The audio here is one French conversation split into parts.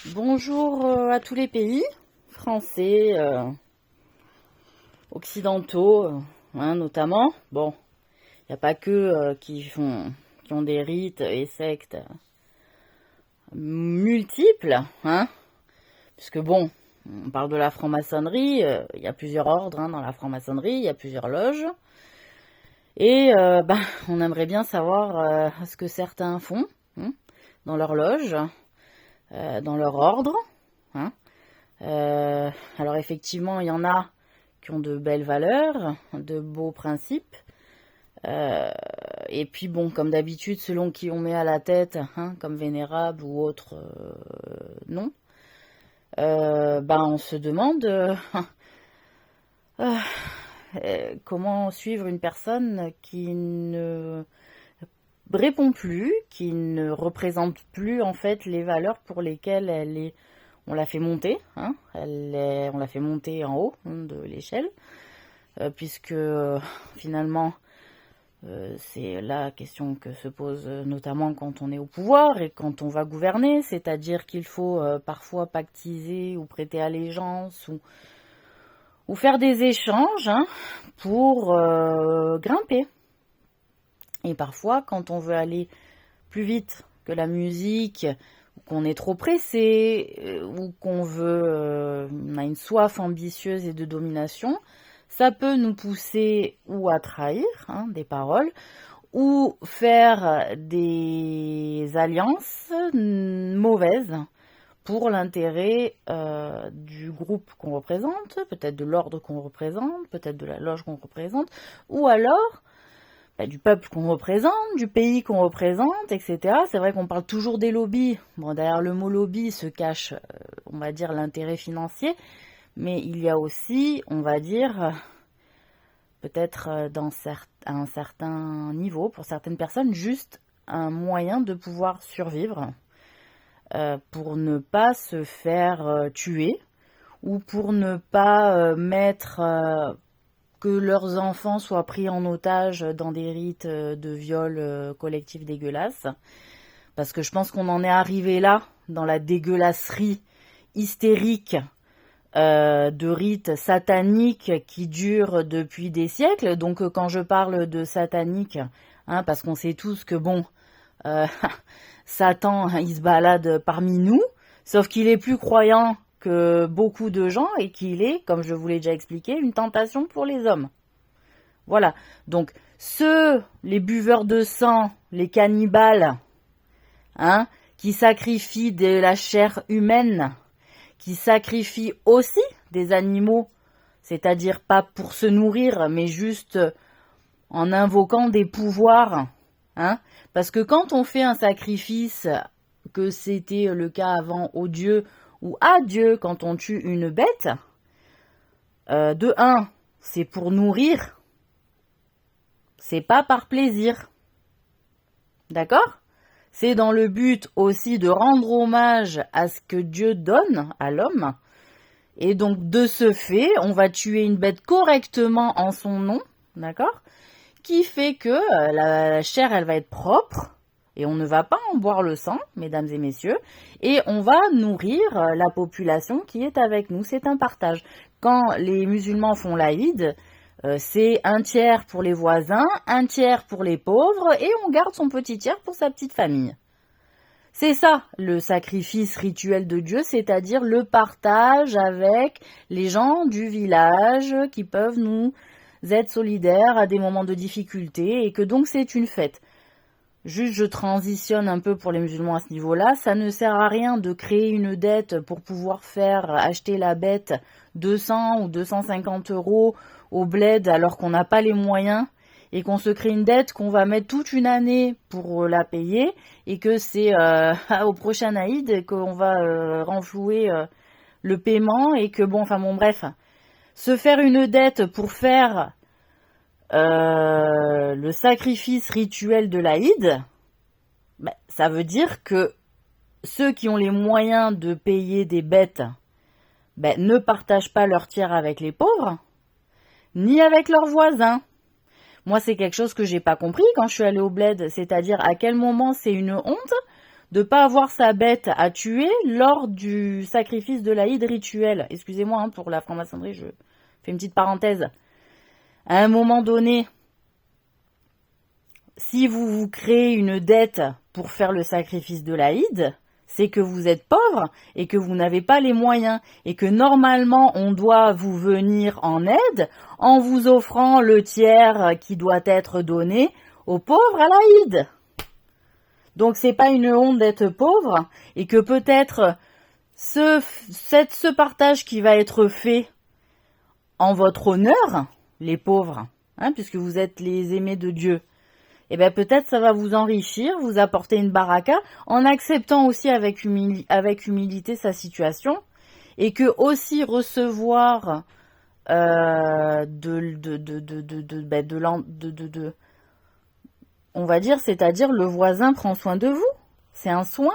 Bonjour à tous les pays, français, occidentaux, notamment. Bon, il n'y a pas que qui ont des rites et sectes multiples, puisque bon, on parle de la franc-maçonnerie, il y a plusieurs ordres dans la franc-maçonnerie, il y a plusieurs loges, et on aimerait bien savoir ce que certains font dans leur loge, dans leur ordre. hein. Alors effectivement, il y en a qui ont de belles valeurs, de beaux principes. Et puis bon, comme d'habitude, selon qui on met à la tête, comme vénérable ou autre, non. On se demande comment suivre une personne qui ne répond plus, qui ne représente plus en fait les valeurs pour lesquelles on l'a fait monter, on l'a fait monter en haut de l'échelle, puisque finalement c'est la question que se pose notamment quand on est au pouvoir et quand on va gouverner, c'est-à-dire qu'il faut parfois pactiser ou prêter allégeance ou faire des échanges pour grimper. Et parfois, quand on veut aller plus vite que la musique, ou qu'on est trop pressé, ou qu'on on a une soif ambitieuse et de domination, ça peut nous pousser ou à trahir des paroles, ou faire des alliances mauvaises pour l'intérêt du groupe qu'on représente, peut-être de l'ordre qu'on représente, peut-être de la loge qu'on représente, ou alors du peuple qu'on représente, du pays qu'on représente, etc. C'est vrai qu'on parle toujours des lobbies. Bon, derrière le mot lobby se cache, on va dire, l'intérêt financier, mais il y a aussi, on va dire, peut-être à un certain niveau, pour certaines personnes, juste un moyen de pouvoir survivre, pour ne pas se faire tuer, ou pour ne pas mettre que leurs enfants soient pris en otage dans des rites de viol collectif dégueulasses. Parce que je pense qu'on en est arrivé là, dans la dégueulasserie hystérique de rites sataniques qui durent depuis des siècles. Donc quand je parle de satanique, parce qu'on sait tous que bon, Satan, il se balade parmi nous, sauf qu'il est plus croyant que beaucoup de gens et qu'il est, comme je vous l'ai déjà expliqué, une tentation pour les hommes. Voilà. Donc, les buveurs de sang, les cannibales, qui sacrifient de la chair humaine, qui sacrifient aussi des animaux, c'est-à-dire pas pour se nourrir, mais juste en invoquant des pouvoirs, parce que quand on fait un sacrifice, que c'était le cas avant aux dieux, ou à Dieu quand on tue une bête, de un, c'est pour nourrir, c'est pas par plaisir. D'accord ? C'est dans le but aussi de rendre hommage à ce que Dieu donne à l'homme. Et donc, de ce fait, on va tuer une bête correctement en son nom, d'accord ? Qui fait que la chair, elle va être propre, et on ne va pas en boire le sang, mesdames et messieurs, et on va nourrir la population qui est avec nous. C'est un partage. Quand les musulmans font l'Aïd, c'est un tiers pour les voisins, un tiers pour les pauvres, et on garde son petit tiers pour sa petite famille. C'est ça, le sacrifice rituel de Dieu, c'est-à-dire le partage avec les gens du village qui peuvent nous être solidaires à des moments de difficulté, et que donc c'est une fête. Juste, je transitionne un peu pour les musulmans à ce niveau-là. Ça ne sert à rien de créer une dette pour pouvoir faire acheter la bête 200 ou 250 € au bled alors qu'on n'a pas les moyens et qu'on se crée une dette qu'on va mettre toute une année pour la payer et que c'est au prochain Aïd qu'on va renflouer le paiement et que bref. Se faire une dette pour faire le sacrifice rituel de l'Aïd, ça veut dire que ceux qui ont les moyens de payer des bêtes ne partagent pas leur tiers avec les pauvres, ni avec leurs voisins. Moi, c'est quelque chose que j'ai pas compris quand je suis allée au bled, c'est-à-dire à quel moment c'est une honte de pas avoir sa bête à tuer lors du sacrifice de l'Aïd rituel. Excusez-moi pour la franc-maçonnerie, je fais une petite parenthèse. À un moment donné, si vous vous créez une dette pour faire le sacrifice de l'Aïd, c'est que vous êtes pauvre et que vous n'avez pas les moyens et que normalement on doit vous venir en aide en vous offrant le tiers qui doit être donné aux pauvres à l'Aïd. Donc c'est pas une honte d'être pauvre et que peut-être ce partage qui va être fait en votre honneur, les pauvres, puisque vous êtes les aimés de Dieu, et bien peut-être ça va vous enrichir, vous apporter une baraka, en acceptant aussi avec humilité sa situation, et que aussi recevoir on va dire, c'est-à-dire le voisin prend soin de vous, c'est un soin,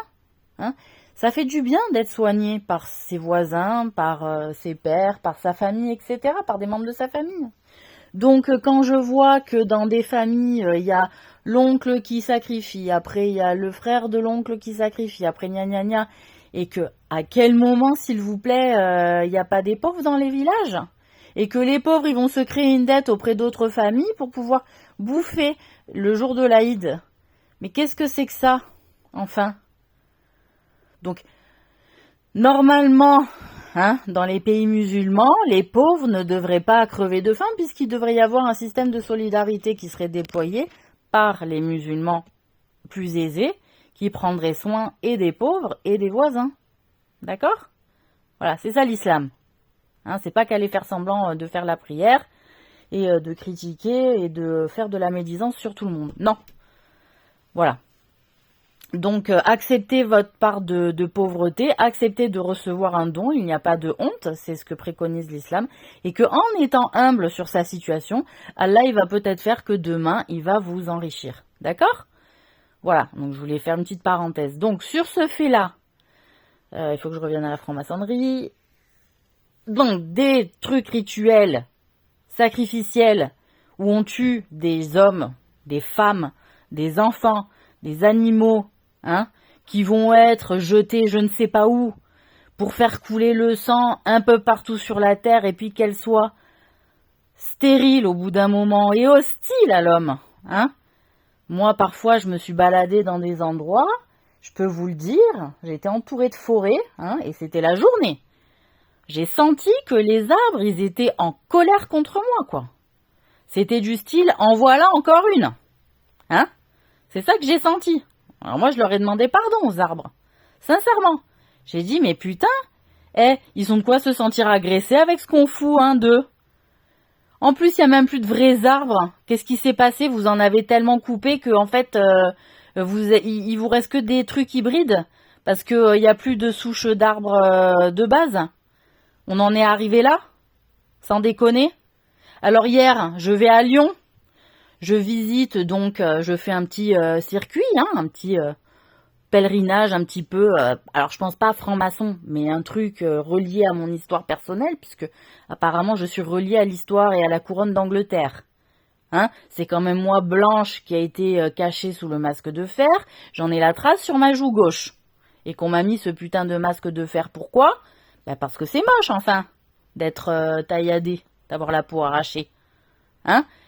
Ça fait du bien d'être soigné par ses voisins, par ses pères, par sa famille, etc., par des membres de sa famille. Donc, quand je vois que dans des familles, il y a l'oncle qui sacrifie, après il y a le frère de l'oncle qui sacrifie, après gna gna gna, et que, à quel moment, s'il vous plaît, il n'y a pas des pauvres dans les villages? Et que les pauvres, ils vont se créer une dette auprès d'autres familles pour pouvoir bouffer le jour de l'Aïd. Mais qu'est-ce que c'est que ça, enfin? Donc, normalement, dans les pays musulmans, les pauvres ne devraient pas crever de faim puisqu'il devrait y avoir un système de solidarité qui serait déployé par les musulmans plus aisés qui prendraient soin et des pauvres et des voisins. D'accord? Voilà, c'est ça l'islam. C'est pas qu'aller faire semblant de faire la prière et de critiquer et de faire de la médisance sur tout le monde. Non. Voilà. Donc, acceptez votre part de pauvreté, acceptez de recevoir un don, il n'y a pas de honte, c'est ce que préconise l'islam, et que en étant humble sur sa situation, Allah, il va peut-être faire que demain, il va vous enrichir. D'accord? Voilà, donc je voulais faire une petite parenthèse. Donc, sur ce fait-là, il faut que je revienne à la franc-maçonnerie. Donc, des trucs rituels, sacrificiels, où on tue des hommes, des femmes, des enfants, des animaux, qui vont être jetés je ne sais pas où, pour faire couler le sang un peu partout sur la terre, et puis qu'elle soit stérile au bout d'un moment, et hostile à l'homme. Moi, parfois, je me suis baladée dans des endroits, je peux vous le dire, j'étais entourée de forêts, et c'était la journée. J'ai senti que les arbres, ils étaient en colère contre moi, quoi. C'était du style, en voilà encore une. C'est ça que j'ai senti. Alors moi, je leur ai demandé pardon aux arbres. Sincèrement. J'ai dit, mais putain, ils ont de quoi se sentir agressés avec ce qu'on fout, d'eux. En plus, il n'y a même plus de vrais arbres. Qu'est-ce qui s'est passé? Vous en avez tellement coupé que, en fait, il vous reste que des trucs hybrides. Parce que il n'y a plus de souches d'arbres de base. On en est arrivé là? Sans déconner? Alors hier, je vais à Lyon. Je visite, donc je fais un petit circuit, un petit pèlerinage un petit peu, alors je pense pas franc-maçon, mais un truc relié à mon histoire personnelle, puisque apparemment je suis reliée à l'histoire et à la couronne d'Angleterre. C'est quand même moi Blanche qui a été cachée sous le masque de fer, j'en ai la trace sur ma joue gauche. Et qu'on m'a mis ce putain de masque de fer, pourquoi? Parce que c'est moche, enfin, d'être tailladé, d'avoir la peau arrachée.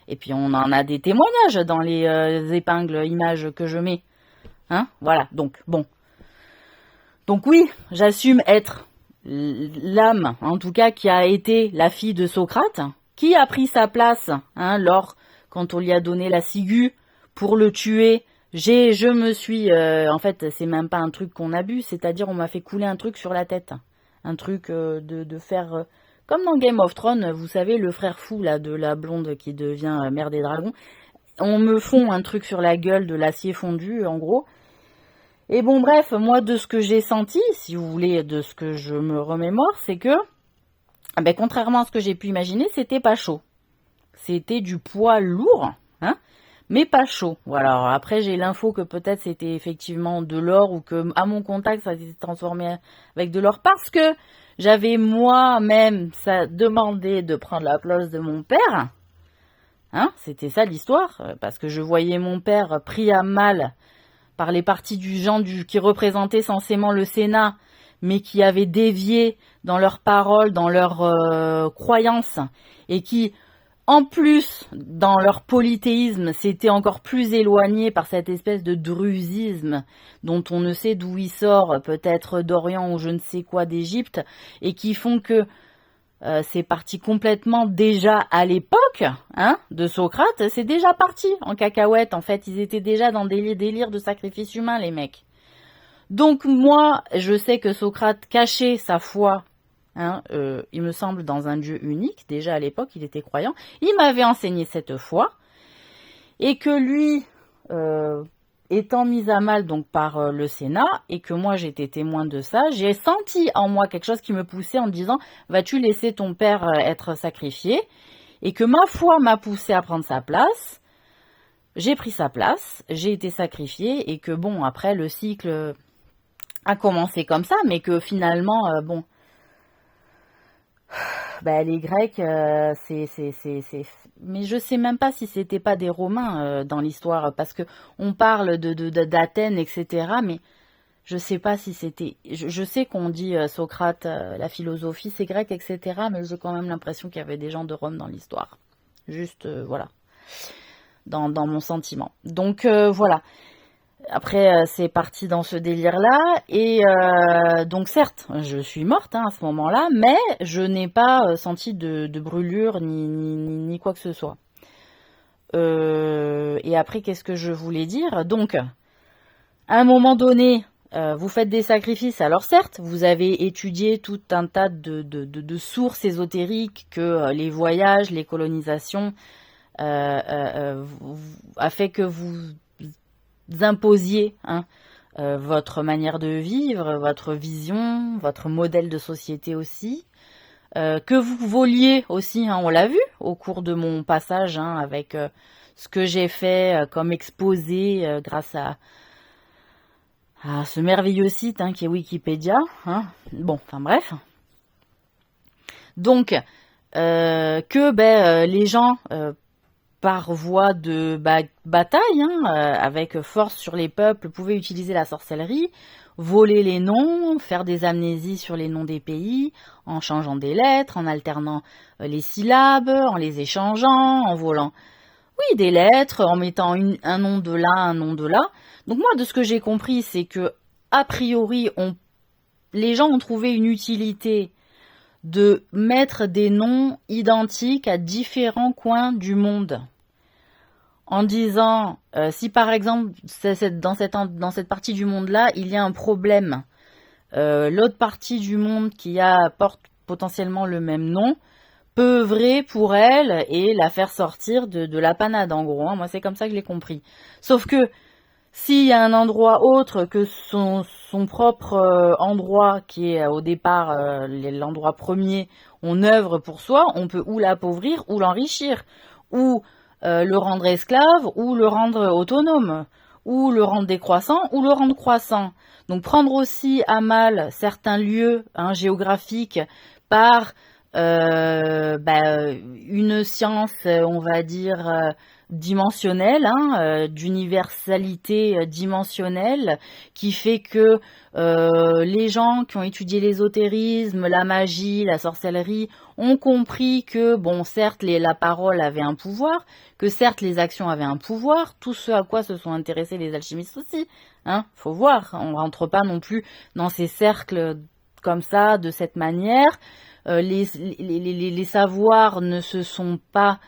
Et puis on en a des témoignages dans les épingles images que je mets. Voilà, donc bon. Donc oui, j'assume être l'âme, en tout cas, qui a été la fille de Socrate, qui a pris sa place, quand on lui a donné la ciguë pour le tuer. Je me suis, en fait, c'est même pas un truc qu'on a bu, c'est-à-dire on m'a fait couler un truc sur la tête. Un truc de faire... comme dans Game of Thrones, vous savez, le frère fou là de la blonde qui devient mère des dragons. On me fond un truc sur la gueule, de l'acier fondu, en gros. Et bon, bref, moi, de ce que j'ai senti, si vous voulez, de ce que je me remémore, c'est que, contrairement à ce que j'ai pu imaginer, c'était pas chaud. C'était du poids lourd, mais pas chaud. Voilà. Alors après, j'ai l'info que peut-être c'était effectivement de l'or ou que, à mon contact, ça s'est transformé avec de l'or parce que j'avais moi-même demandé de prendre la place de mon père. C'était ça l'histoire, parce que je voyais mon père pris à mal par les partis du gens qui représentaient censément le Sénat, mais qui avaient dévié dans leurs paroles, dans leurs croyances, et qui, en plus, dans leur polythéisme, s'étaient encore plus éloignés par cette espèce de drusisme dont on ne sait d'où il sort, peut-être d'Orient ou je ne sais quoi d'Égypte, et qui font que c'est parti complètement déjà à l'époque de Socrate, c'est déjà parti en cacahuète. En fait, ils étaient déjà dans des délires de sacrifice humain, les mecs. Donc moi, je sais que Socrate cachait sa foi, il me semble, dans un Dieu unique. Déjà à l'époque, il était croyant. Il m'avait enseigné cette foi. Et que lui, étant mis à mal donc par le Sénat, et que moi j'étais témoin de ça, j'ai senti en moi quelque chose qui me poussait en me disant « Vas-tu laisser ton père être sacrifié ?» Et que ma foi m'a poussé à prendre sa place. J'ai pris sa place, j'ai été sacrifié, et que bon, après le cycle a commencé comme ça, mais que finalement, les Grecs, mais je sais même pas si c'était pas des Romains dans l'histoire, parce que on parle d'Athènes, etc. Mais je sais pas si c'était. Je sais qu'on dit Socrate, la philosophie, c'est grec, etc. Mais j'ai quand même l'impression qu'il y avait des gens de Rome dans l'histoire. Juste, voilà, dans mon sentiment. Donc voilà. Après, c'est parti dans ce délire-là, et donc certes, je suis morte à ce moment-là, mais je n'ai pas senti de brûlure ni quoi que ce soit. Et après, qu'est-ce que je voulais dire? Donc, à un moment donné, vous faites des sacrifices. Alors certes, vous avez étudié tout un tas de sources ésotériques que les voyages, les colonisations a fait que vous imposiez votre manière de vivre, votre vision, votre modèle de société aussi, que vous voliez aussi, on l'a vu au cours de mon passage avec ce que j'ai fait comme exposé grâce à ce merveilleux site qui est Wikipédia. Bon, enfin bref. Donc, que les gens... par voie de bataille, avec force sur les peuples, pouvaient utiliser la sorcellerie, voler les noms, faire des amnésies sur les noms des pays, en changeant des lettres, en alternant les syllabes, en les échangeant, en volant, oui, des lettres, en mettant un nom de là, un nom de là. Donc moi, de ce que j'ai compris, c'est que, a priori, les gens ont trouvé une utilité de mettre des noms identiques à différents coins du monde. En disant, si par exemple, dans cette partie du monde-là, il y a un problème, l'autre partie du monde qui porte potentiellement le même nom, peut œuvrer pour elle et la faire sortir de la panade, en gros. Moi, c'est comme ça que je l'ai compris. Sauf que, s'il y a un endroit autre que son propre endroit, qui est au départ l'endroit premier, on œuvre pour soi, on peut ou l'appauvrir ou l'enrichir, ou le rendre esclave, ou le rendre autonome, ou le rendre décroissant, ou le rendre croissant. Donc prendre aussi à mal certains lieux géographiques par une science, on va dire, dimensionnelle, d'universalité dimensionnelle, qui fait que les gens qui ont étudié l'ésotérisme, la magie, la sorcellerie, ont compris que, bon, certes, la parole avait un pouvoir, que certes, les actions avaient un pouvoir, tout ce à quoi se sont intéressés les alchimistes aussi, faut voir, on rentre pas non plus dans ces cercles comme ça, de cette manière. Les savoirs ne sont pas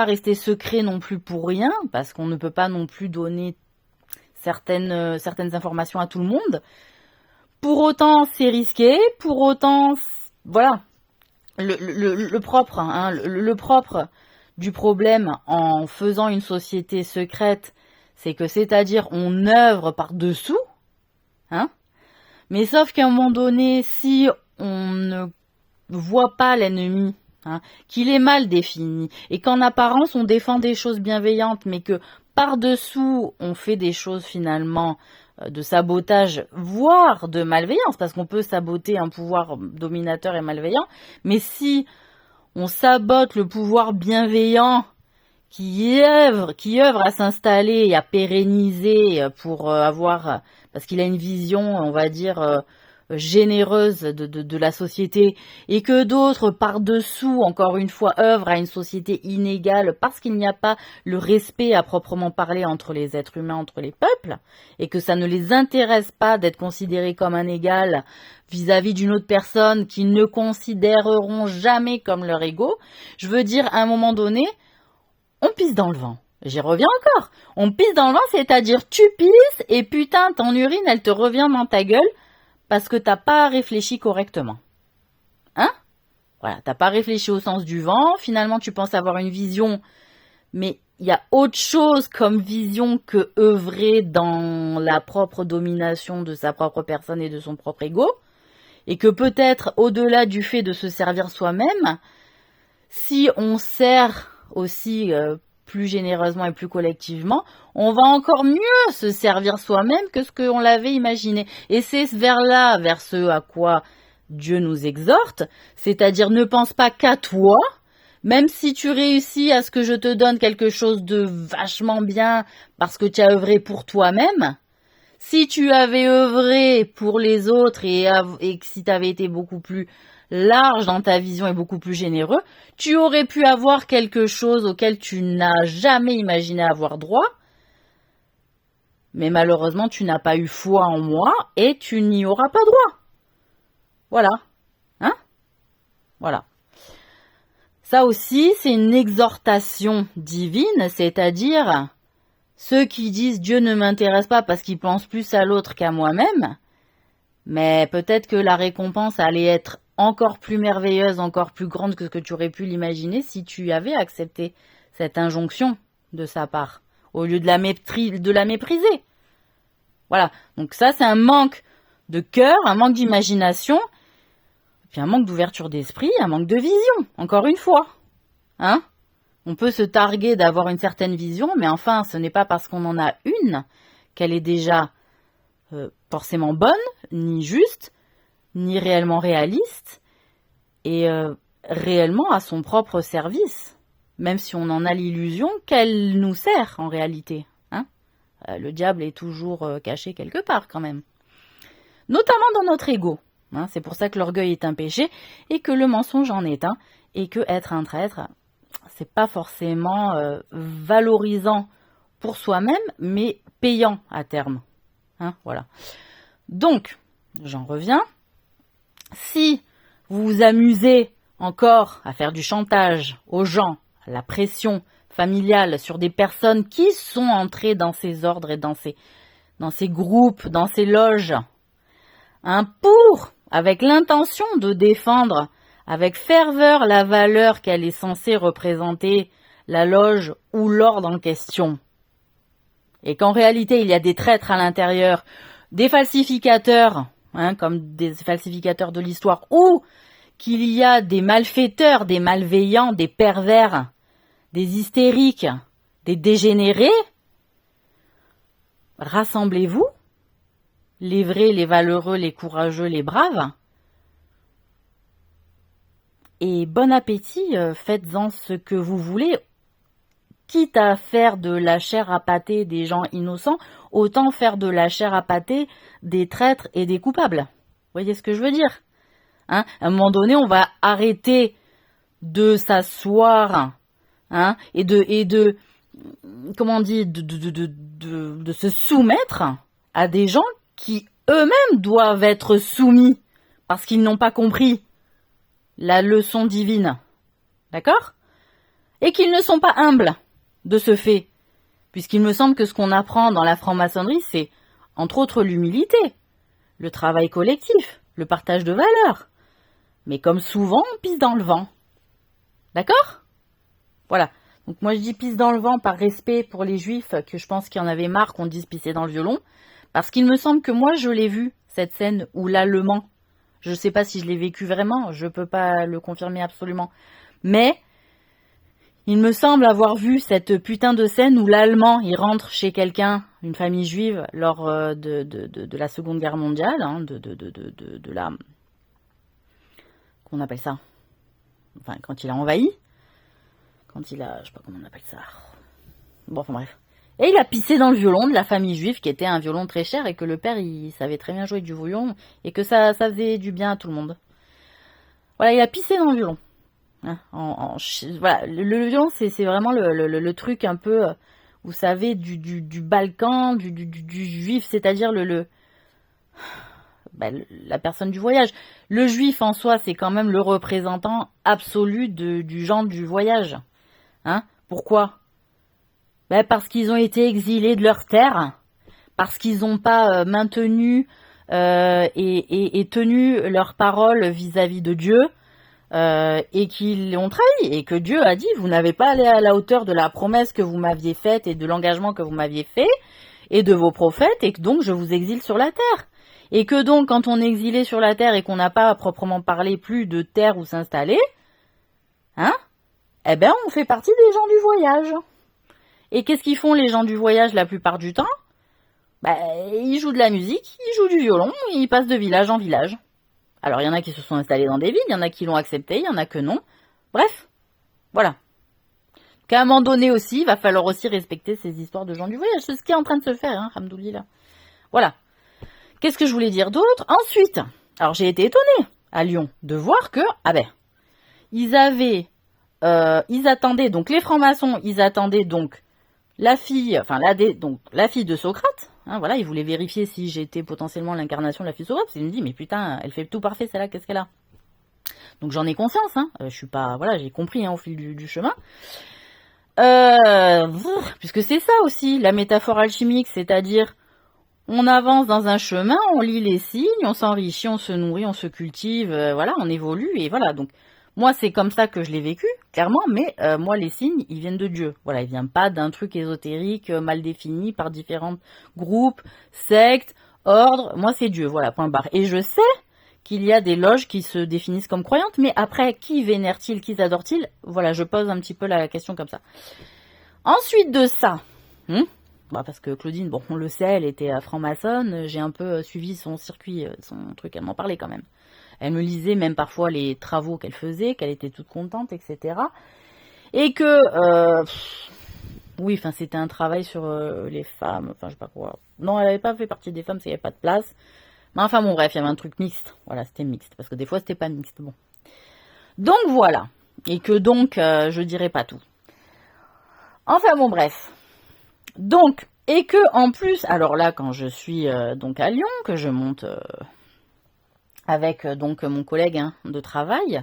restés secrets non plus pour rien, parce qu'on ne peut pas non plus donner certaines informations à tout le monde. Pour autant, c'est risqué. Pour autant, voilà, le propre, le propre du problème en faisant une société secrète, c'est que, c'est-à-dire, on œuvre par-dessous, mais sauf qu'à un moment donné, si on ne voit pas l'ennemi, qu'il est mal défini, et qu'en apparence on défend des choses bienveillantes, mais que par-dessous on fait des choses finalement de sabotage, voire de malveillance, parce qu'on peut saboter un pouvoir dominateur et malveillant, mais si on sabote le pouvoir bienveillant qui œuvre à s'installer et à pérenniser pour avoir, parce qu'il a une vision, on va dire, généreuse de la société, et que d'autres par-dessous, encore une fois, œuvrent à une société inégale parce qu'il n'y a pas le respect à proprement parler entre les êtres humains, entre les peuples, et que ça ne les intéresse pas d'être considérés comme un égal vis-à-vis d'une autre personne qu'ils ne considéreront jamais comme leur égaux, je veux dire, à un moment donné, on pisse dans le vent. J'y reviens encore. On pisse dans le vent, c'est-à-dire tu pisses et putain, ton urine, elle te revient dans ta gueule parce que t'as pas réfléchi correctement. Hein? Voilà, t'as pas réfléchi au sens du vent. Finalement, tu penses avoir une vision, mais il y a autre chose comme vision que œuvrer dans la propre domination de sa propre personne et de son propre ego. Et que peut-être, au-delà du fait de se servir soi-même, si on sert aussi plus généreusement et plus collectivement, on va encore mieux se servir soi-même que ce qu'on l'avait imaginé. Et c'est vers ce à quoi Dieu nous exhorte, c'est-à-dire ne pense pas qu'à toi, même si tu réussis à ce que je te donne quelque chose de vachement bien parce que tu as œuvré pour toi-même. Si tu avais œuvré pour les autres et que si tu avais été beaucoup plus large dans ta vision et beaucoup plus généreux, tu aurais pu avoir quelque chose auquel tu n'as jamais imaginé avoir droit. Mais malheureusement, tu n'as pas eu foi en moi et tu n'y auras pas droit. Voilà. Hein? Voilà. Ça aussi, c'est une exhortation divine, c'est-à-dire ceux qui disent Dieu ne m'intéresse pas parce qu'il pense plus à l'autre qu'à moi-même, mais peut-être que la récompense allait être encore plus merveilleuse, encore plus grande que ce que tu aurais pu l'imaginer si tu avais accepté cette injonction de sa part, au lieu de la mépriser. Voilà, donc ça c'est un manque de cœur, un manque d'imagination, puis un manque d'ouverture d'esprit, un manque de vision, encore une fois. Hein? On peut se targuer d'avoir une certaine vision, mais enfin, ce n'est pas parce qu'on en a une qu'elle est déjà forcément bonne, ni juste, ni réellement réaliste, et réellement à son propre service, même si on en a l'illusion qu'elle nous sert en réalité. Hein? Le diable est toujours caché quelque part quand même. Notamment dans notre ego. Hein? C'est pour ça que l'orgueil est un péché, et que le mensonge en est un, et que être un traître, c'est pas forcément valorisant pour soi-même, mais payant à terme. Hein, voilà. Donc, j'en reviens. Si vous vous amusez encore à faire du chantage aux gens, à la pression familiale sur des personnes qui sont entrées dans ces ordres et dans ces groupes, dans ces loges, hein, avec l'intention de défendre avec ferveur la valeur qu'elle est censée représenter, la loge ou l'ordre en question. Et qu'en réalité, il y a des traîtres à l'intérieur, des falsificateurs, hein, comme des falsificateurs de l'histoire, ou qu'il y a des malfaiteurs, des malveillants, des pervers, des hystériques, des dégénérés, rassemblez-vous, les vrais, les valeureux, les courageux, les braves, et bon appétit, faites-en ce que vous voulez, quitte à faire de la chair à pâté des gens innocents, autant faire de la chair à pâté des traîtres et des coupables. Vous voyez ce que je veux dire? Hein, à un moment donné, on va arrêter de s'asseoir, hein, et de comment on dit, de se soumettre à des gens qui eux-mêmes doivent être soumis parce qu'ils n'ont pas compris la leçon divine. D'accord? Et qu'ils ne sont pas humbles de ce fait. Puisqu'il me semble que ce qu'on apprend dans la franc-maçonnerie, c'est, entre autres, l'humilité, le travail collectif, le partage de valeurs. Mais comme souvent, on pisse dans le vent. D'accord? Voilà. Donc moi, je dis pisse dans le vent par respect pour les juifs, que je pense qu'il y en avait marre qu'on dise pisser dans le violon. Parce qu'il me semble que moi, je l'ai vu, cette scène où l'allemand, je ne sais pas si je l'ai vécu vraiment, je ne peux pas le confirmer absolument, mais il me semble avoir vu cette putain de scène où l'Allemand, il rentre chez quelqu'un, une famille juive, lors de la Seconde Guerre mondiale, hein, de la... Qu'on appelle ça? Enfin, quand il a envahi. Quand il a, je sais pas comment on appelle ça. Bon, enfin bref. Et il a pissé dans le violon de la famille juive, qui était un violon très cher, et que le père, il savait très bien jouer du violon, et que ça faisait du bien à tout le monde. Voilà, il a pissé dans le violon. Hein, voilà, le violon, c'est vraiment le truc un peu, vous savez, du Balkan, du juif, c'est-à-dire la personne du voyage. Le juif en soi, c'est quand même le représentant absolu du genre du voyage. Hein? Pourquoi? Parce qu'ils ont été exilés de leur terre, parce qu'ils n'ont pas maintenu et tenu leur parole vis-à-vis de Dieu, et qu'ils l'ont trahi, et que Dieu a dit, vous n'avez pas allé à la hauteur de la promesse que vous m'aviez faite et de l'engagement que vous m'aviez fait, et de vos prophètes, et que donc je vous exile sur la terre. Et que donc, quand on est exilé sur la terre et qu'on n'a pas à proprement parler plus de terre où s'installer, hein, eh ben on fait partie des gens du voyage. Et qu'est-ce qu'ils font les gens du voyage la plupart du temps? Ils jouent de la musique, ils jouent du violon, ils passent de village en village. Alors il y en a qui se sont installés dans des villes, il y en a qui l'ont accepté, il y en a que non. Bref, voilà. Qu'à un moment donné aussi, il va falloir aussi respecter ces histoires de gens du voyage. C'est ce qui est en train de se faire, hein, Hamdoulillah. Voilà. Qu'est-ce que je voulais dire d'autre? Ensuite, alors j'ai été étonnée à Lyon de voir que, ils attendaient, donc les francs-maçons, ils attendaient donc la fille de Socrate, hein, voilà, ils voulaient vérifier si j'étais potentiellement l'incarnation de la fille de Socrate, parce qu'ils me disent, mais putain, elle fait tout parfait, celle-là, qu'est-ce qu'elle a? Donc j'en ai conscience, hein, je suis pas, voilà, j'ai compris hein, au fil du chemin. Puisque c'est ça aussi, la métaphore alchimique, c'est-à-dire, on avance dans un chemin, on lit les signes, on s'enrichit, on se nourrit, on se cultive, voilà, on évolue, et voilà, donc, moi, c'est comme ça que je l'ai vécu, clairement, mais moi, les signes, ils viennent de Dieu. Voilà, ils viennent pas d'un truc ésotérique mal défini par différents groupes, sectes, ordres. Moi, c'est Dieu, voilà, point barre. Et je sais qu'il y a des loges qui se définissent comme croyantes, mais après, qui vénère-t-il, qui adore-t-il? Voilà, je pose un petit peu la question comme ça. Ensuite de ça, parce que Claudine, bon, on le sait, elle était franc-maçonne, j'ai un peu suivi son circuit, son truc, elle m'en parlait quand même. Elle me lisait même parfois les travaux qu'elle faisait, qu'elle était toute contente, etc. Et que, c'était un travail sur les femmes, je sais pas quoi. Non, elle n'avait pas fait partie des femmes, parce qu'il n'y avait pas de place. Mais enfin, bon, bref, il y avait un truc mixte. Voilà, c'était mixte, parce que des fois, c'était pas mixte. Bon. Donc, voilà. Et que donc, je dirais pas tout. Enfin, bon, bref. Donc, et que, en plus, alors là, quand je suis donc à Lyon, que je monte... avec donc mon collègue de travail,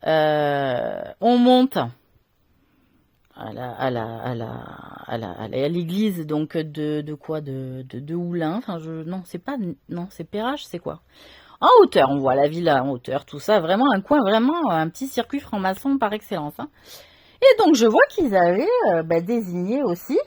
on monte à l'église donc de Oulin. C'est Perrache, c'est quoi? En hauteur, on voit la villa en hauteur, tout ça, vraiment un coin, vraiment un petit circuit franc-maçon par excellence. Hein. Et donc je vois qu'ils avaient désigné aussi,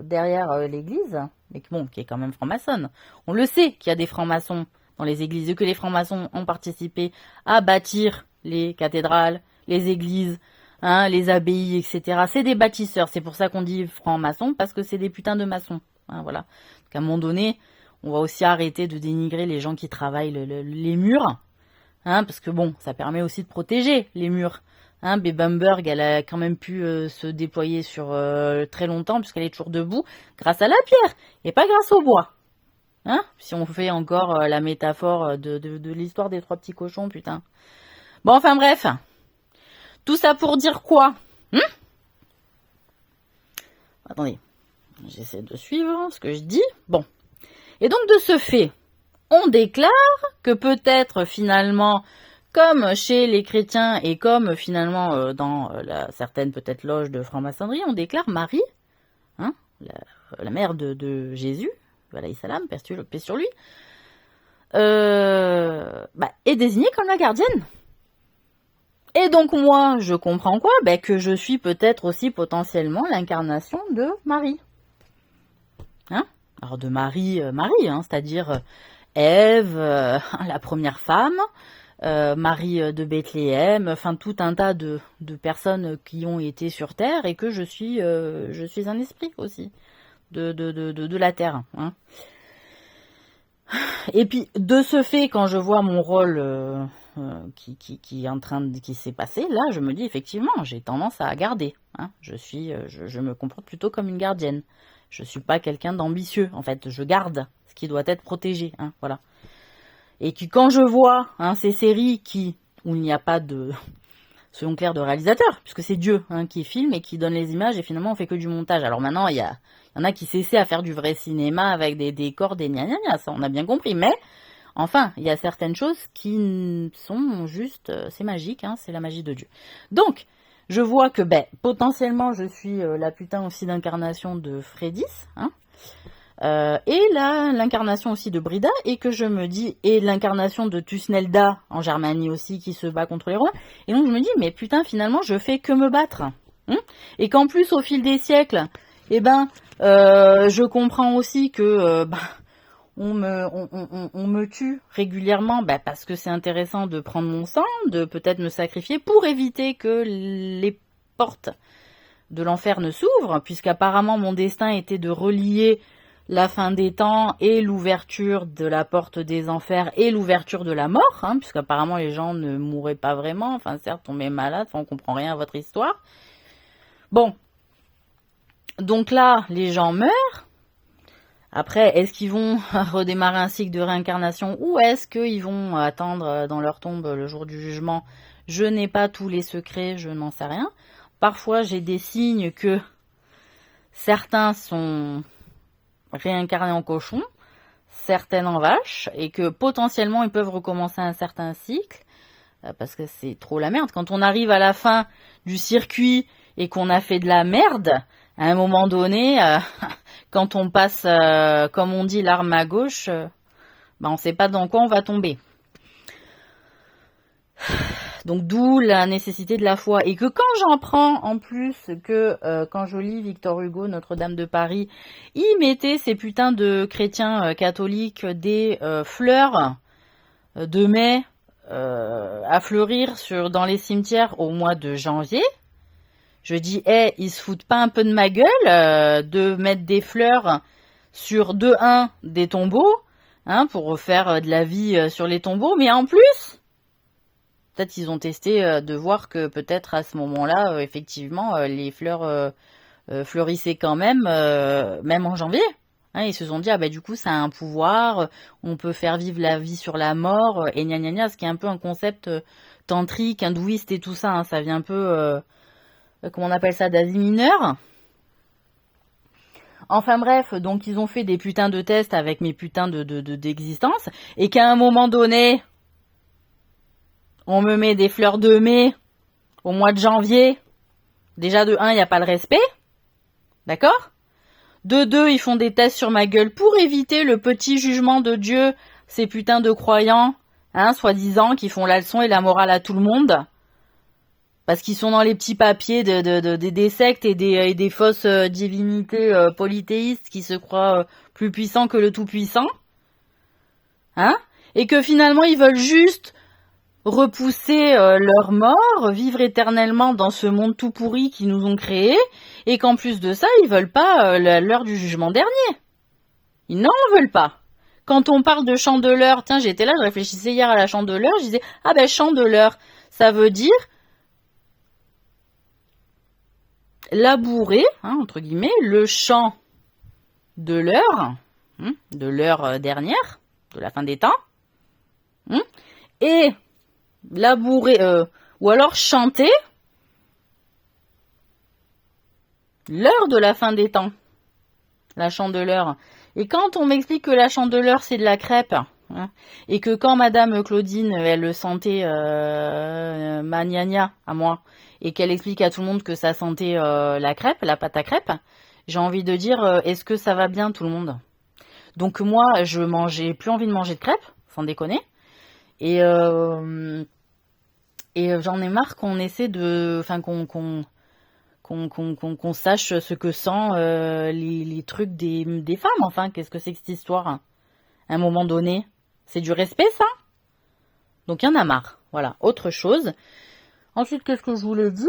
derrière l'église, mais bon, qui est quand même franc-maçonne. On le sait qu'il y a des francs-maçons dans les églises, et que les francs-maçons ont participé à bâtir les cathédrales, les églises, les abbayes, etc. C'est des bâtisseurs, c'est pour ça qu'on dit francs-maçons, parce que c'est des putains de maçons. Voilà. Donc à un moment donné, on va aussi arrêter de dénigrer les gens qui travaillent les murs, parce que bon, ça permet aussi de protéger les murs. Bebamberg, elle a quand même pu se déployer sur très longtemps, puisqu'elle est toujours debout, grâce à la pierre, et pas grâce au bois. Si on fait encore la métaphore de l'histoire des 3 petits cochons, putain. Bon, enfin bref. Tout ça pour dire quoi? Attendez. J'essaie de suivre ce que je dis. Bon. Et donc, de ce fait, on déclare que peut-être, finalement, comme chez les chrétiens et comme, finalement, dans certaines, peut-être, loges de franc-maçonnerie, on déclare Marie, la mère de Jésus, alayhi salam, paix sur lui, est désignée comme la gardienne. Et donc moi, je comprends quoi? Que je suis peut-être aussi potentiellement l'incarnation de Marie. Alors de Marie, c'est-à-dire Ève, la première femme, Marie de Bethléem, enfin tout un tas de personnes qui ont été sur Terre, et que je suis un esprit aussi de la Terre. Et puis, de ce fait, quand je vois mon rôle qui est en train qui s'est passé, là, je me dis effectivement, j'ai tendance à garder. Hein. Je me comporte plutôt comme une gardienne. Je suis pas quelqu'un d'ambitieux. En fait, je garde ce qui doit être protégé. Hein, voilà. Et que quand je vois ces séries où il n'y a pas de, soyons clairs, de réalisateur, puisque c'est Dieu qui filme et qui donne les images et finalement on fait que du montage. Alors maintenant, il y en a qui s'essaient à faire du vrai cinéma avec des décors, des gna gna gna, ça on a bien compris. Mais enfin, il y a certaines choses qui sont juste, c'est magique, c'est la magie de Dieu. Donc, je vois que potentiellement je suis la putain aussi d'incarnation de Fredis, et l'incarnation aussi de Brida, et que je me dis, et l'incarnation de Tusnelda en Germanie aussi qui se bat contre les Romains. Et donc je me dis, mais putain, finalement je fais que me battre. Et qu'en plus au fil des siècles, je comprends aussi que on me tue régulièrement parce que c'est intéressant de prendre mon sang, de peut-être me sacrifier pour éviter que les portes de l'enfer ne s'ouvrent, puisqu'apparemment mon destin était de relier la fin des temps et l'ouverture de la porte des enfers et l'ouverture de la mort, puisqu'apparemment les gens ne mouraient pas vraiment, enfin certes tombaient malades, on comprend rien à votre histoire. Bon, donc là les gens meurent. Après, est-ce qu'ils vont redémarrer un cycle de réincarnation ou est-ce qu'ils vont attendre dans leur tombe le jour du jugement? Je n'ai pas tous les secrets, je n'en sais rien. Parfois, j'ai des signes que certains sont réincarnés en cochon, certaines en vache, et que potentiellement, ils peuvent recommencer un certain cycle, parce que c'est trop la merde. Quand on arrive à la fin du circuit et qu'on a fait de la merde, à un moment donné, quand on passe, comme on dit, l'arme à gauche, on ne sait pas dans quoi on va tomber. Donc d'où la nécessité de la foi. Et que quand j'en prends en plus que quand je lis Victor Hugo, Notre-Dame de Paris, il mettait ces putains de chrétiens catholiques des fleurs de mai à fleurir dans les cimetières au mois de janvier. Je dis, ils se foutent pas un peu de ma gueule de mettre des fleurs sur des tombeaux, pour faire de la vie sur les tombeaux, mais en plus, peut-être ils ont testé de voir que peut-être à ce moment-là, effectivement, les fleurs fleurissaient quand même en janvier. Ils se sont dit, du coup, ça a un pouvoir, on peut faire vivre la vie sur la mort, et gna gna gna, ce qui est un peu un concept tantrique, hindouiste et tout ça, ça vient un peu... comment on appelle ça, d'Asie mineure. Enfin bref, donc ils ont fait des putains de tests avec mes putains d'existence, et qu'à un moment donné, on me met des fleurs de mai au mois de janvier. Déjà de 1, il n'y a pas le respect. D'accord ? De 2, ils font des tests sur ma gueule pour éviter le petit jugement de Dieu, ces putains de croyants, soi-disant, qui font la leçon et la morale à tout le monde. Parce qu'ils sont dans les petits papiers des sectes et des fausses divinités polythéistes qui se croient plus puissants que le tout-puissant. Et que finalement, ils veulent juste repousser leur mort, vivre éternellement dans ce monde tout pourri qu'ils nous ont créé, et qu'en plus de ça, ils veulent pas l'heure du jugement dernier. Ils n'en veulent pas. Quand on parle de chandeleur, tiens, j'étais là, je réfléchissais hier à la chandeleur, je disais, chandeleur, ça veut dire labourer, entre guillemets, le champ de l'heure dernière, de la fin des temps, et labourer, ou alors chanter l'heure de la fin des temps, la chandeleur. Et quand on m'explique que la chandeleur c'est de la crêpe, et que quand Madame Claudine, elle sentait ma gna à moi, et qu'elle explique à tout le monde que ça sentait la crêpe, la pâte à crêpe, j'ai envie de dire, est-ce que ça va bien tout le monde? Donc moi, j'ai plus envie de manger de crêpes, sans déconner, et j'en ai marre qu'on essaie qu'on sache ce que sent les trucs des femmes, qu'est-ce que c'est que cette histoire? À un moment donné, c'est du respect, ça? Donc il y en a marre, voilà, autre chose. Ensuite, qu'est-ce que je voulais dire?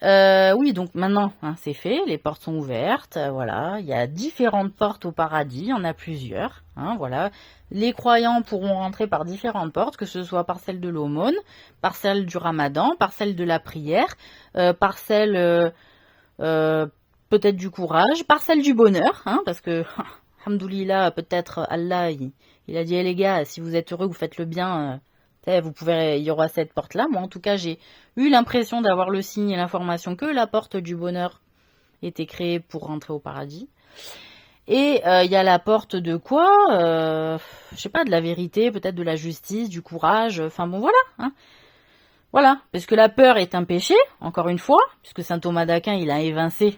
Oui, donc maintenant, hein, c'est fait, les portes sont ouvertes, voilà, il y a différentes portes au paradis, il y en a plusieurs, hein, voilà. Les croyants pourront rentrer par différentes portes, que ce soit par celle de l'aumône, par celle du ramadan, par celle de la prière, par celle peut-être du courage, par celle du bonheur, hein, parce que, alhamdoulilah, peut-être Allah, il a dit, les gars, si vous êtes heureux, vous faites le bien, vous pouvez, il y aura cette porte-là. Moi, en tout cas, j'ai eu l'impression d'avoir le signe et l'information que la porte du bonheur était créée pour rentrer au paradis. Et il y a la porte de quoi je sais pas, de la vérité, peut-être de la justice, du courage. Enfin bon, voilà. Hein. Voilà, parce que la peur est un péché, encore une fois, puisque saint Thomas d'Aquin, il a évincé,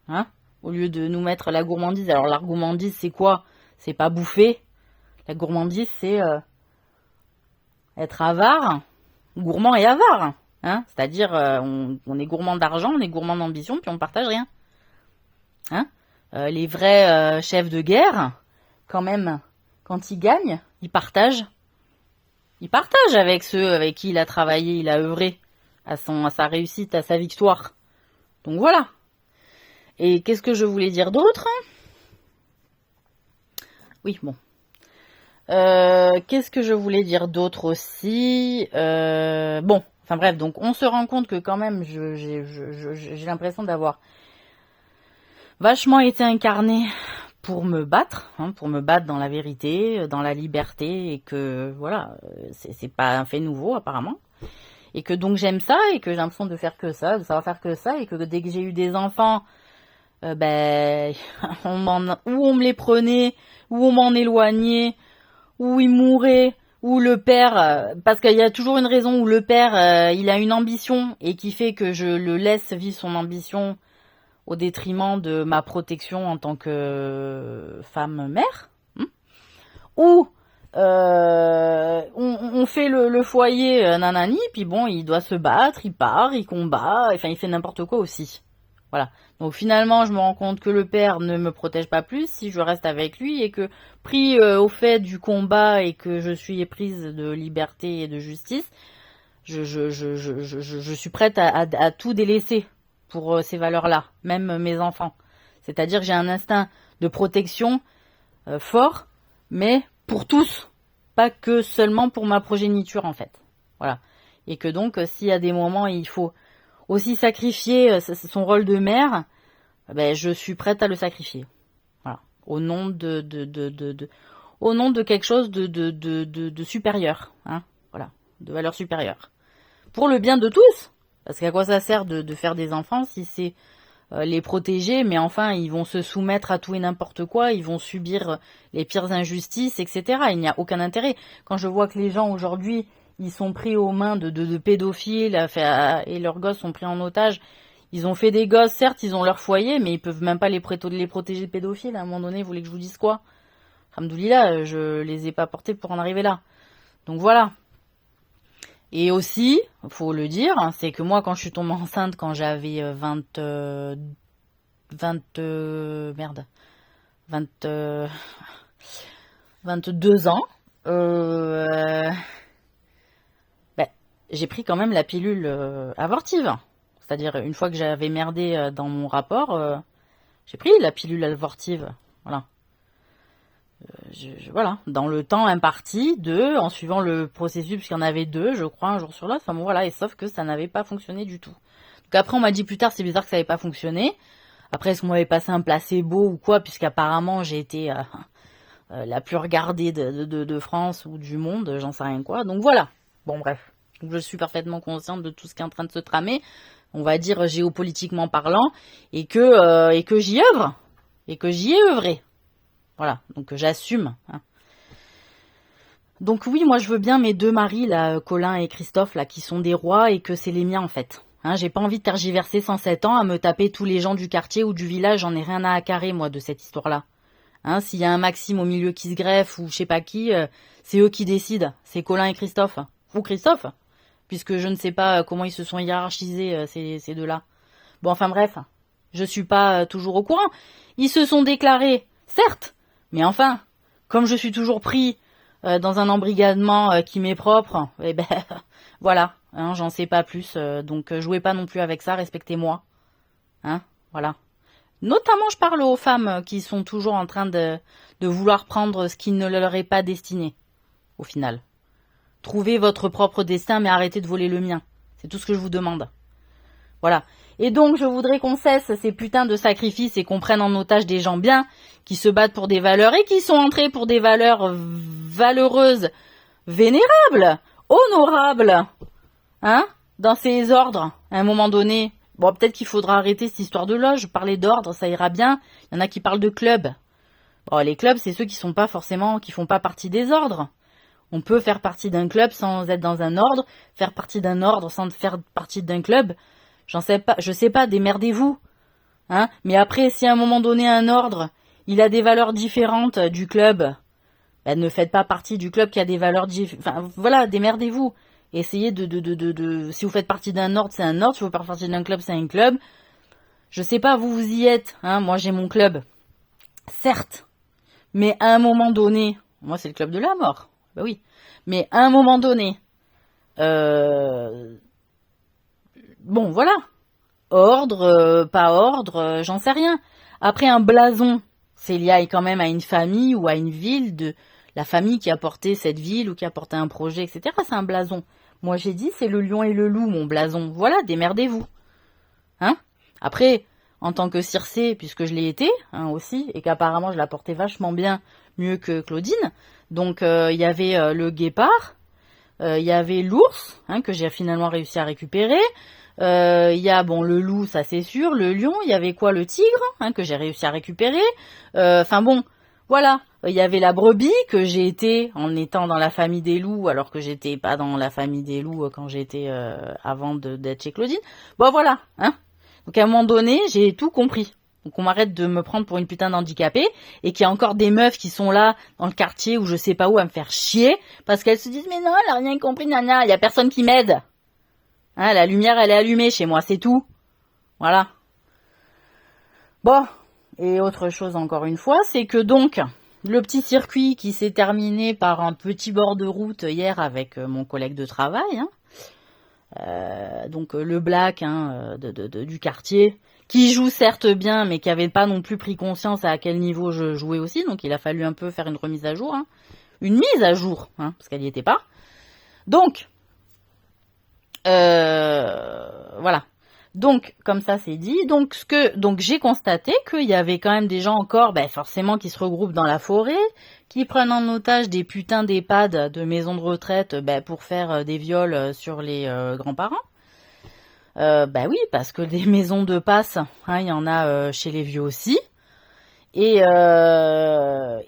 hein, au lieu de nous mettre la gourmandise. Alors la gourmandise, c'est quoi? C'est pas bouffer. La gourmandise, c'est être avare, gourmand et avare. Hein, c'est-à-dire, on est gourmand d'argent, on est gourmand d'ambition, puis on partage rien. Hein, les vrais chefs de guerre, quand même, quand ils gagnent, ils partagent. Ils partagent avec ceux avec qui il a travaillé, il a œuvré à sa réussite, à sa victoire. Donc voilà. Et qu'est-ce que je voulais dire d'autre? Oui, bon. Qu'est-ce que je voulais dire d'autre aussi? Bon, enfin bref, donc on se rend compte que quand même, j'ai l'impression d'avoir vachement été incarnée pour me battre, hein, pour me battre dans la vérité, dans la liberté, et que voilà, c'est pas un fait nouveau apparemment, et que donc j'aime ça, et que j'ai l'impression de faire que ça, de savoir faire que ça, et que dès que j'ai eu des enfants, ben ou on me les prenait, ou on m'en éloignait, ou il mourait, ou le père, parce qu'il y a toujours une raison où le père, il a une ambition et qui fait que je le laisse vivre son ambition au détriment de ma protection en tant que femme-mère, hein, ou on fait le foyer nanani, puis bon, il doit se battre, il part, il combat, enfin il fait n'importe quoi aussi. Voilà. Donc finalement, je me rends compte que le père ne me protège pas plus si je reste avec lui et que pris au fait du combat et que je suis éprise de liberté et de justice, je suis prête à tout délaisser pour ces valeurs-là, même mes enfants. C'est-à-dire que j'ai un instinct de protection fort, mais pour tous, pas que seulement pour ma progéniture en fait. Voilà. Et que donc, s'il y a des moments où il faut aussi sacrifier son rôle de mère, ben, je suis prête à le sacrifier. Voilà. Au nom au nom de quelque chose de supérieur. Hein. Voilà. De valeur supérieure. Pour le bien de tous. Parce qu'à quoi ça sert de faire des enfants si c'est les protéger, mais enfin, ils vont se soumettre à tout et n'importe quoi, ils vont subir les pires injustices, etc. Il n'y a aucun intérêt. Quand je vois que les gens aujourd'hui, ils sont pris aux mains de pédophiles et leurs gosses sont pris en otage, ils ont fait des gosses, certes, ils ont leur foyer, mais ils peuvent même pas les protéger de pédophiles. À un moment donné, vous voulez que je vous dise quoi? Alhamdoulilah, je les ai pas portés pour en arriver là. Donc voilà. Et aussi, faut le dire, c'est que moi, quand je suis tombée enceinte, quand j'avais 22 ans, ben, j'ai pris quand même la pilule abortive. C'est-à-dire, une fois que j'avais merdé dans mon rapport, j'ai pris la pilule abortive. Voilà. Voilà, dans le temps imparti, en suivant le processus, puisqu'il y en avait 2, je crois, un jour sur l'autre. Enfin bon, voilà, et sauf que ça n'avait pas fonctionné du tout. Donc après, on m'a dit plus tard, c'est bizarre que ça n'avait pas fonctionné. Après, est-ce qu'on m'avait passé un placebo ou quoi, puisqu'apparemment, j'ai été la plus regardée de France ou du monde, j'en sais rien quoi. Donc voilà, bon bref. Donc, je suis parfaitement consciente de tout ce qui est en train de se tramer, on va dire géopolitiquement parlant, et que j'y œuvre, et que j'y ai œuvré. Voilà, donc j'assume. Hein. Donc oui, moi je veux bien mes 2 maris, là, Colin et Christophe, là, qui sont des rois et que c'est les miens en fait. Hein, j'ai pas envie de tergiverser 107 ans à me taper tous les gens du quartier ou du village, j'en ai rien à carrer moi de cette histoire-là. Hein, s'il y a un Maxime au milieu qui se greffe ou je sais pas qui, c'est eux qui décident. C'est Colin et Christophe. Ou Christophe, puisque je ne sais pas comment ils se sont hiérarchisés ces deux-là. Bon, enfin bref, je suis pas toujours au courant. Ils se sont déclarés, certes. Mais enfin, comme je suis toujours pris dans un embrigadement qui m'est propre, eh ben voilà. hein, j'en sais pas plus, donc jouez pas non plus avec ça, respectez-moi, hein, voilà. Notamment, je parle aux femmes qui sont toujours en train de vouloir prendre ce qui ne leur est pas destiné, au final. Trouvez votre propre destin, mais arrêtez de voler le mien. C'est tout ce que je vous demande. Voilà. Et donc, je voudrais qu'on cesse ces putains de sacrifices et qu'on prenne en otage des gens bien, qui se battent pour des valeurs et qui sont entrés pour des valeurs valeureuses, vénérables, honorables, hein, dans ces ordres, à un moment donné. Bon, peut-être qu'il faudra arrêter cette histoire de loge, parler d'ordre, ça ira bien. Il y en a qui parlent de clubs. Bon, les clubs, c'est ceux qui sont pas forcément, qui font pas partie des ordres. On peut faire partie d'un club sans être dans un ordre, faire partie d'un ordre sans faire partie d'un club. Je sais pas, démerdez-vous. Hein? Mais après, si à un moment donné, un ordre, il a des valeurs différentes du club, ben, ne faites pas partie du club qui a des valeurs différentes. Enfin, voilà, démerdez-vous. Essayez si vous faites partie d'un ordre, c'est un ordre. Si vous faites partie d'un club, c'est un club. Je sais pas, vous y êtes. Hein, moi, j'ai mon club. Certes. Mais à un moment donné, moi, c'est le club de la mort. Ben oui. Mais à un moment donné, bon, voilà. Ordre, pas ordre, j'en sais rien. Après, un blason, c'est lié quand même à une famille ou à une ville, de la famille qui a porté cette ville ou qui a porté un projet, etc. C'est un blason. Moi, j'ai dit, c'est le lion et le loup, mon blason. Voilà, démerdez-vous. Hein? Après, en tant que Circé, puisque je l'ai été, hein, aussi, et qu'apparemment, je la portais vachement bien, mieux que Claudine. Donc, il y avait le guépard, il y avait l'ours, hein, que j'ai finalement réussi à récupérer. Il y a, bon, le loup, ça c'est sûr, le lion, il y avait quoi, le tigre, hein, que j'ai réussi à récupérer. Enfin bon, voilà. Il y avait la brebis, que j'ai été en étant dans la famille des loups, alors que j'étais pas dans la famille des loups quand j'étais avant d'être chez Claudine. Bon, voilà, hein. Donc à un moment donné, j'ai tout compris. Donc on m'arrête de me prendre pour une putain d'handicapée, et qu'il y a encore des meufs qui sont là, dans le quartier, ou je sais pas où, à me faire chier, parce qu'elles se disent, mais non, elle a rien compris, nana, il y a personne qui m'aide. Hein, la lumière, elle est allumée chez moi, c'est tout. Voilà. Bon, et autre chose encore une fois, c'est que donc, le petit circuit qui s'est terminé par un petit bord de route hier avec mon collègue de travail, hein, donc le black, hein, du quartier, qui joue certes bien, mais qui avait pas non plus pris conscience à quel niveau je jouais aussi, donc il a fallu un peu faire une remise à jour, hein. Une mise à jour, hein, parce qu'elle n'y était pas. Donc, voilà. Donc, comme ça c'est dit, donc j'ai constaté qu'il y avait quand même des gens encore, ben forcément, qui se regroupent dans la forêt, qui prennent en otage des putains d'EHPAD, de maisons de retraite, ben, pour faire des viols sur les grands-parents. Ben oui, parce que des maisons de passe, hein, il y en a chez les vieux aussi. Et en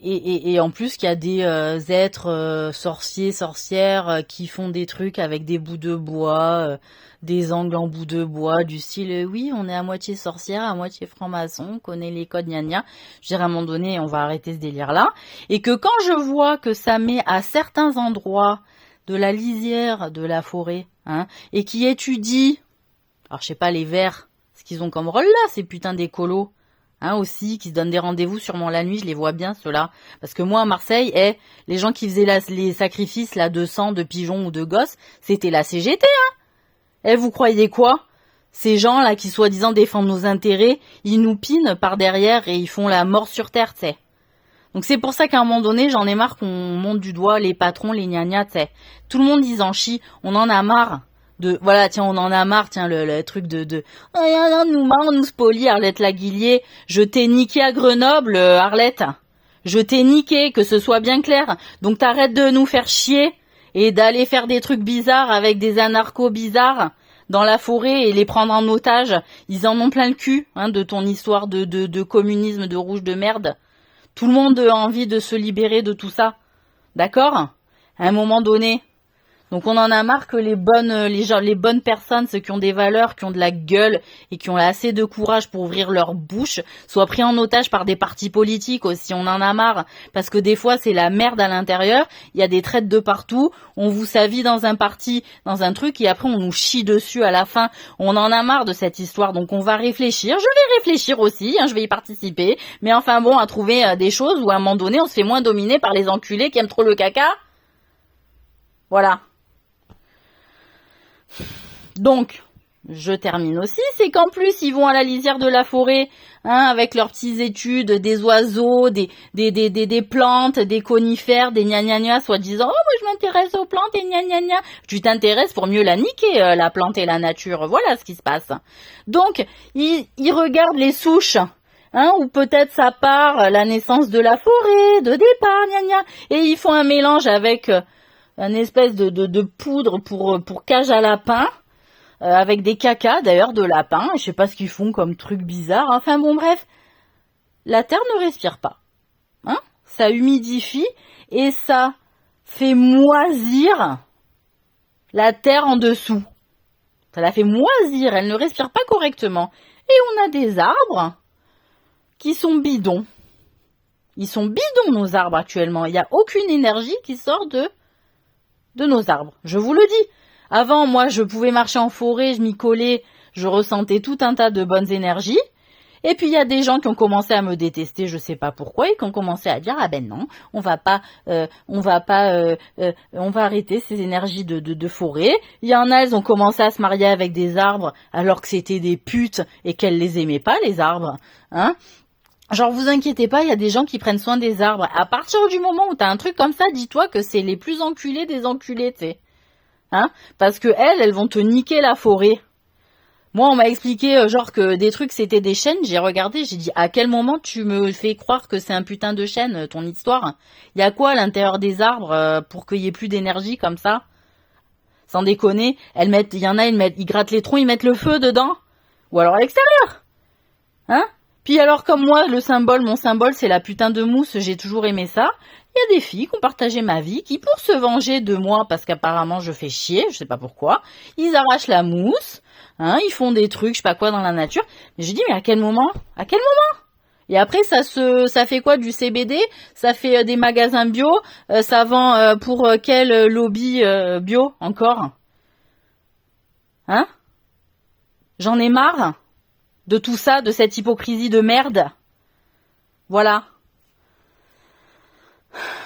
plus qu'il y a des êtres sorciers, sorcières qui font des trucs avec des bouts de bois, des angles en bout de bois, du style oui, on est à moitié sorcière, à moitié franc-maçon, on connaît les codes gna gna. Je dirais à un moment donné, on va arrêter ce délire-là. Et que quand je vois que ça met à certains endroits de la lisière de la forêt, hein, et qui étudie, alors je sais pas, les vers, ce qu'ils ont comme rôle là, ces putains d'écolos, hein, aussi, qui se donnent des rendez-vous sûrement la nuit, je les vois bien, ceux-là. Parce que moi, à Marseille, les gens qui faisaient les sacrifices, là, de sang, de pigeons ou de gosses, c'était la CGT, hein. Vous croyez quoi? Ces gens-là, qui soi-disant défendent nos intérêts, ils nous pinent par derrière et ils font la mort sur terre, tu sais. Donc c'est pour ça qu'à un moment donné, j'en ai marre qu'on monte du doigt les patrons, les gnagnats, tu sais. Tout le monde, ils en chient, on en a marre. Voilà, tiens, on en a marre, tiens, le truc on nous spolie, Arlette Laguillier. Je t'ai niqué à Grenoble, Arlette. Je t'ai niqué, que ce soit bien clair. Donc t'arrêtes de nous faire chier et d'aller faire des trucs bizarres avec des anarchos bizarres dans la forêt et les prendre en otage. Ils en ont plein le cul, hein, de ton histoire de communisme, de rouge de merde. Tout le monde a envie de se libérer de tout ça. D'accord? À un moment donné. Donc on en a marre que les bonnes personnes, ceux qui ont des valeurs, qui ont de la gueule et qui ont assez de courage pour ouvrir leur bouche, soient pris en otage par des partis politiques aussi. On en a marre parce que des fois c'est la merde à l'intérieur. Il y a des traites de partout. On vous savit dans un parti, dans un truc et après on nous chie dessus à la fin. On en a marre de cette histoire. Donc on va réfléchir. Je vais réfléchir aussi. Hein, je vais y participer. Mais enfin bon, à trouver des choses où à un moment donné on se fait moins dominer par les enculés qui aiment trop le caca. Voilà. Donc, je termine aussi, c'est qu'en plus, ils vont à la lisière de la forêt, avec leurs petites études des oiseaux, des plantes, des conifères, des gna gna gna, soi-disant, oh, moi je m'intéresse aux plantes et gna gna gna. Tu t'intéresses pour mieux la niquer, la plante et la nature. Voilà ce qui se passe. Donc, ils regardent les souches, ou peut-être ça part la naissance de la forêt, de départ, gna gna, et ils font un mélange avec une espèce de poudre pour cage à lapin, avec des cacas d'ailleurs de lapin, je sais pas ce qu'ils font comme truc bizarre, enfin bon bref, la terre ne respire pas, ça humidifie et ça fait moisir la terre en dessous, ça la fait moisir, elle ne respire pas correctement, et on a des arbres qui sont bidons, ils sont bidons nos arbres actuellement, il n'y a aucune énergie qui sort de nos arbres, je vous le dis. Avant, moi, je pouvais marcher en forêt, je m'y collais, je ressentais tout un tas de bonnes énergies. Et puis, il y a des gens qui ont commencé à me détester, je sais pas pourquoi, et qui ont commencé à dire, ah ben non, on va arrêter ces énergies de forêt. Il y en a, elles ont commencé à se marier avec des arbres, alors que c'était des putes, et qu'elles les aimaient pas, les arbres, Genre, vous inquiétez pas, il y a des gens qui prennent soin des arbres. À partir du moment où t'as un truc comme ça, dis-toi que c'est les plus enculés des enculés, tu sais. Parce que elles vont te niquer la forêt. Moi, on m'a expliqué genre que des trucs c'était des chênes, j'ai regardé, j'ai dit à quel moment tu me fais croire que c'est un putain de chêne, ton histoire? Il y a quoi à l'intérieur des arbres pour qu'il y ait plus d'énergie comme ça? Sans déconner, il y en a, ils grattent les troncs, ils mettent le feu dedans. Ou alors à l'extérieur. Puis alors comme moi, mon symbole c'est la putain de mousse, j'ai toujours aimé ça. Il y a des filles qui ont partagé ma vie, qui pour se venger de moi, parce qu'apparemment je fais chier, je sais pas pourquoi, ils arrachent la mousse, ils font des trucs, je sais pas quoi dans la nature. Mais je dis mais à quel moment? Et après ça fait quoi du CBD? Ça fait des magasins bio, ça vend pour quel lobby bio encore? J'en ai marre de tout ça, de cette hypocrisie de merde. Voilà.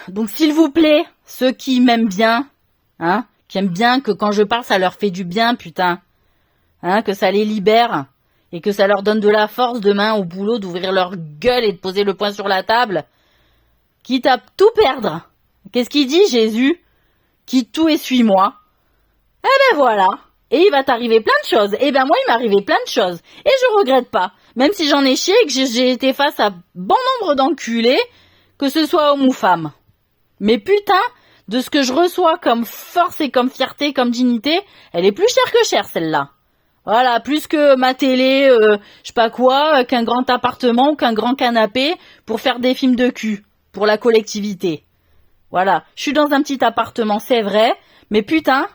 Donc s'il vous plaît, ceux qui m'aiment bien, qui aiment bien que quand je parle ça leur fait du bien, putain, que ça les libère et que ça leur donne de la force demain au boulot d'ouvrir leur gueule et de poser le poing sur la table, quitte à tout perdre. Qu'est-ce qu'il dit Jésus? Quitte tout et suis-moi. Eh ben voilà. Et il va t'arriver plein de choses. Et ben moi il m'est arrivé plein de choses et je regrette pas, même si j'en ai chié et que j'ai été face à bon nombre d'enculés, que ce soit homme ou femme. Mais putain, de ce que je reçois comme force et comme fierté, comme dignité, elle est plus chère que chère, celle-là. Voilà, plus que ma télé, je sais pas quoi, qu'un grand appartement ou qu'un grand canapé pour faire des films de cul, pour la collectivité. Voilà, je suis dans un petit appartement, c'est vrai, mais putain,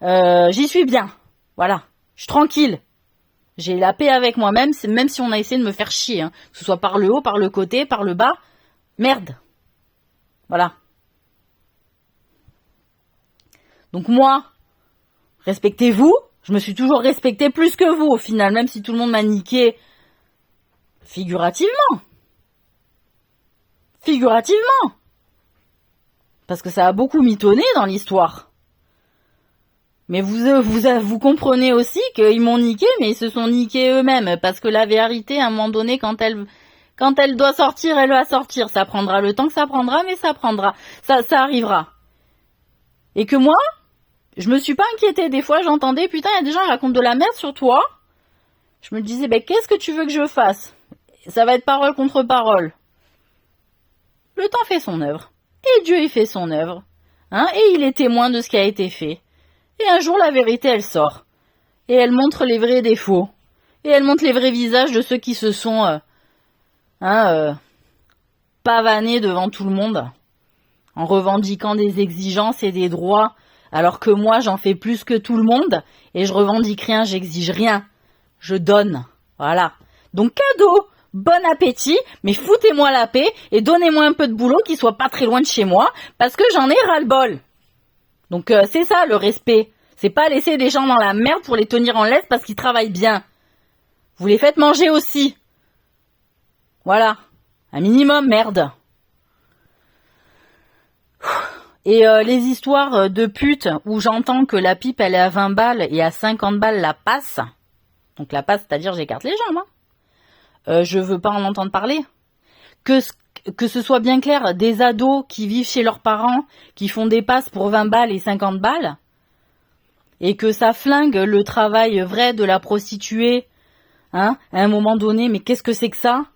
j'y suis bien. Voilà, je suis tranquille. J'ai la paix avec moi-même, même si on a essayé de me faire chier, que ce soit par le haut, par le côté, par le bas. Merde. Voilà. Donc moi, respectez-vous. Je me suis toujours respectée plus que vous au final, même si tout le monde m'a niqué figurativement. Figurativement. Parce que ça a beaucoup mitonné dans l'histoire. Mais vous comprenez aussi qu'ils m'ont niqué, mais ils se sont niqués eux-mêmes. Parce que la vérité, à un moment donné, quand elle doit sortir, elle va sortir. Ça prendra le temps que ça prendra, mais ça prendra. Ça arrivera. Et que moi, je me suis pas inquiétée. Des fois, j'entendais, putain, il y a des gens qui racontent de la merde sur toi. Je me disais, qu'est-ce que tu veux que je fasse? Ça va être parole contre parole. Le temps fait son œuvre. Et Dieu, il fait son œuvre. Et il est témoin de ce qui a été fait. Et un jour, la vérité, elle sort. Et elle montre les vrais défauts. Et elle montre les vrais visages de ceux qui se sont pavanés devant tout le monde, en revendiquant des exigences et des droits, alors que moi, j'en fais plus que tout le monde, et je revendique rien, j'exige rien. Je donne. Voilà. Donc, cadeau, bon appétit, mais foutez-moi la paix, et donnez-moi un peu de boulot qui soit pas très loin de chez moi, parce que j'en ai ras-le-bol. Donc c'est ça le respect. C'est pas laisser des gens dans la merde pour les tenir en laisse parce qu'ils travaillent bien. Vous les faites manger aussi. Voilà. Un minimum, merde. Et les histoires de putes où j'entends que la pipe elle est à 20 balles et à 50 balles la passe. Donc la passe, c'est-à-dire j'écarte les jambes. Je veux pas en entendre parler. Que ce soit bien clair, des ados qui vivent chez leurs parents, qui font des passes pour 20 balles et 50 balles, et que ça flingue le travail vrai de la prostituée, hein, à un moment donné, mais qu'est-ce que c'est que ça?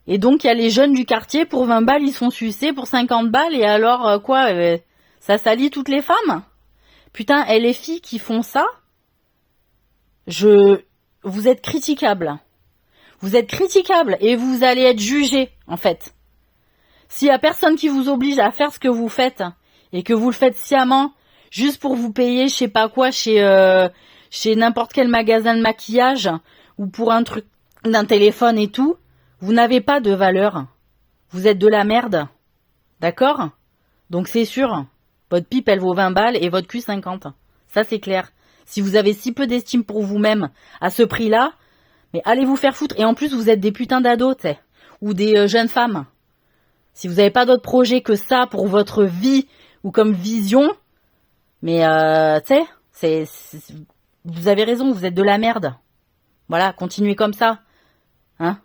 Et donc il y a les jeunes du quartier, pour 20 balles, ils sont sucés, pour 50 balles, et alors quoi, ça salit toutes les femmes? Putain, et les filles qui font ça, vous êtes critiquables. Vous êtes critiquables et vous allez être jugés, en fait. S'il y a personne qui vous oblige à faire ce que vous faites, et que vous le faites sciemment, juste pour vous payer, je sais pas quoi, chez n'importe quel magasin de maquillage, ou pour un truc d'un téléphone et tout, vous n'avez pas de valeur. Vous êtes de la merde. D'accord? Donc c'est sûr, votre pipe elle vaut 20 balles et votre cul 50. Ça c'est clair. Si vous avez si peu d'estime pour vous-même à ce prix-là, mais allez vous faire foutre. Et en plus, vous êtes des putains d'ados, t'sais, ou des jeunes femmes. Si vous n'avez pas d'autre projet que ça pour votre vie ou comme vision, mais t'sais, vous avez raison, vous êtes de la merde. Voilà, continuez comme ça. Hein?